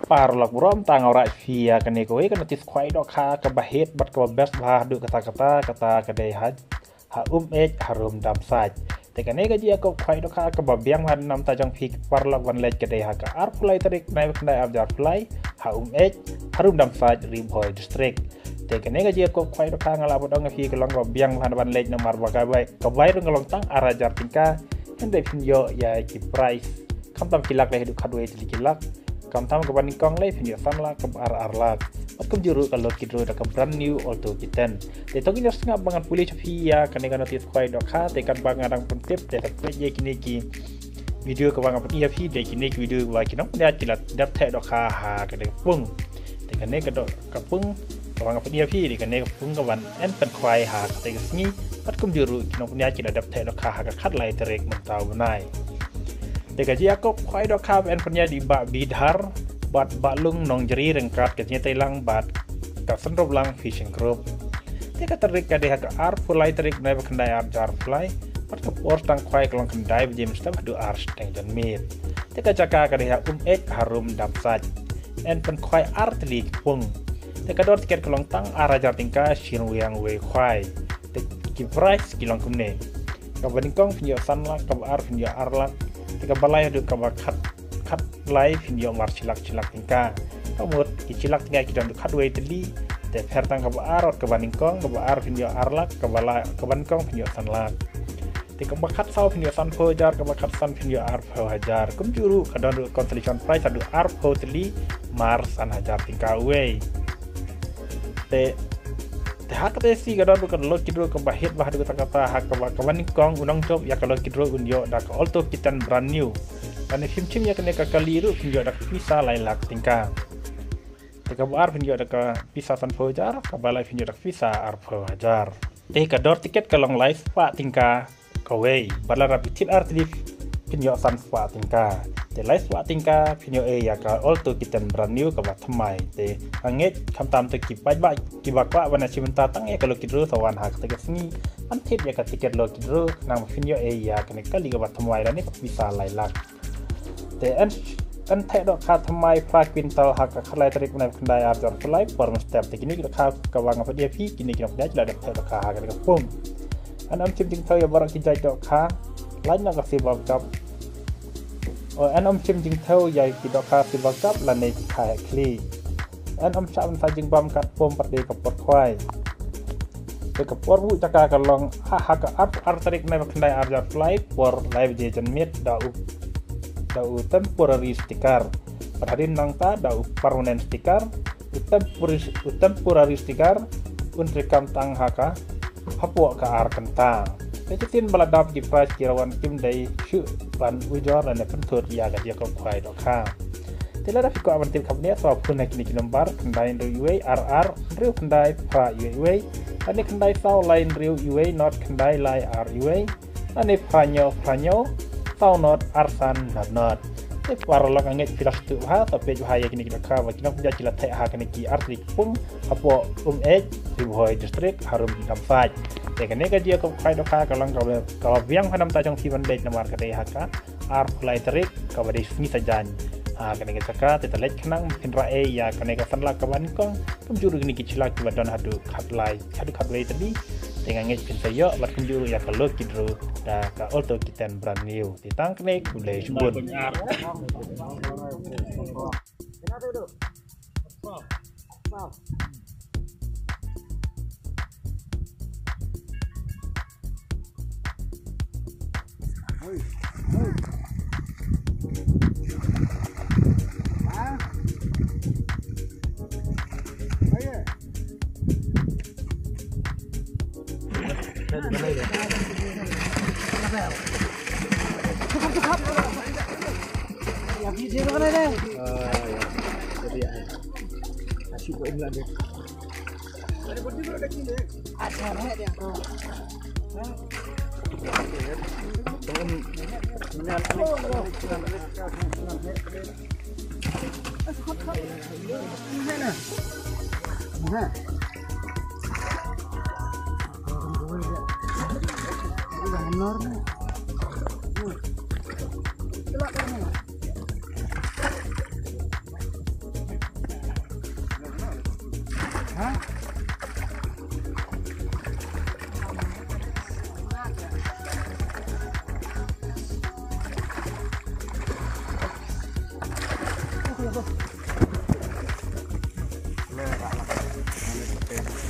parlok rom tang ora via kene kowe kan tis kwai dok kha ka bahet bat ka best bah du kata kedai ha harum dam saj te kene ga ji ko kwai dok kha ka babiang han nam ta jang phik parlok wan lej kedai ha ka ar play tarik nai kendai ab jar play ha harum dam saj riboy district te kene ga ji ko kwai dok kha ngala bodong phi ka long babiang han wan lej namar ba ka bai rung long tang arajar tingka hende pinyo ya ki price kam tam kilak le du khadwe kilak kam tam ke banding kong le pinyo san la ke ar lak kum juru kalau kidro da ke brand new auto kiten te to kinos ngap bangan puli chafia kane kana tis kwai dok kha te kan bangadang pun tip te tak je kini ki video ke bangan pun fi de kini ki video wa kinong dia kilat dap the dok kha ha ke de pung te kane ke dok ka pung bangan pun fi de kane ke pung ke wan en pen kwai ha te ke sngi pat kum juru kinong dia kilat dap the dok kha ha ka khat lai terek mentau nai te ka ji akop kwai dok kha en punya di ba bidhar bat balung nong jeri rengkat katnya telang bat ka senrob lang fishing group te ka terik ka de ka ar fulai terik nai kendai ar jar fulai pat ka por tang kwai kelong kendai bjem stab adu ar steng jan mit te ka jaka ka de harum dam saj en pen kwai ar teli pung te ka dor tiket kelong tang ar jar tingka shin wiang we kwai te ki price kilong kumne ka bandingkong pinyo san la ka ar pinyo ar la te ka balai adu ka kat live video mar cilak tingka kamut ki cilak tingka kita untuk hardware teli te pertang ka arot ke bandingkong ke ar video arlak ke bandingkong video sanlak te ka bakat sau video san pojar ke bakat san video ar po hajar kum juru kadon constellation price adu ar po teli mar san hajar tingka we te hak te si kadon kan lo kidro ke bahit bah du kata hak ke bandingkong unang job ya kalau kidro unyo da ke auto kitan brand new kan film ya kena kaliru pinjau dak bisa lain lak tingka teka bar pinjau dak bisa san pojar kabalai pinjau dak bisa ar pojar teka dor tiket kalong live pa tingka kawei balara bitit artif pinjau san pa tingka te live pa tingka pinjau ya ka auto kitan brand new ka batmai te anget kam tam te kipai ba kibakwa wana cimenta tang ya kalau kidro sawan hak teka sini antip ya ka tiket lo kidro nang pinjau ya kena kali ka batmai dan ni bisa lain lak te en the dok kha thamai pra quintal hak ka khalai tarik na kendai ar jar fulai por step te kini ka ka wang apa dia pi kini kina dah jela dak dok kha ka pum an am tim ting thau ya barak ki jai dok kha lain na ka si bab kap o an am tim ting thau ya ki dok kha si bab kap la nei kha kli an am cha an sa jing bam kat pum pat de ka por khwai te ka por bu chaka ka long ha ka ar tarik na kendai ar jar fulai por live je jan mit da dau temporary stiker perhadin nangta dau permanent stiker temporary stiker untuk kam tang haka hapo ka ar kentang tetin baladap di price kirawan kim dai shu ban ujor dan pentur ya ga dia ko kwai dok ha tela da fiko amantim kabne so pun nak ni nombar kendai riu rr riu kendai pra riu ane kendai sau lain riu not kendai lai r riu ane panyo tau not arsan not te parlok anget pilas tu ha tapi ju haya kini kita ka kini punya cila the ha kini ki artik pung apo riboy district harum dam saj te kene ka dia ko khai dokha kalang ka biang hanam ta jong siban dek namar ka dei haka ar play terik ka badi sni sajan ha kene ka ka te telek khnang pinra ya kene ka sanla ka ban kong kum juru kini ki cila ki badon hadu khatlai tadi dengan ngej pintayo bat kum juru ya kalau kidro da ka auto kitan brand new titang kene boleh subun Lerak lah.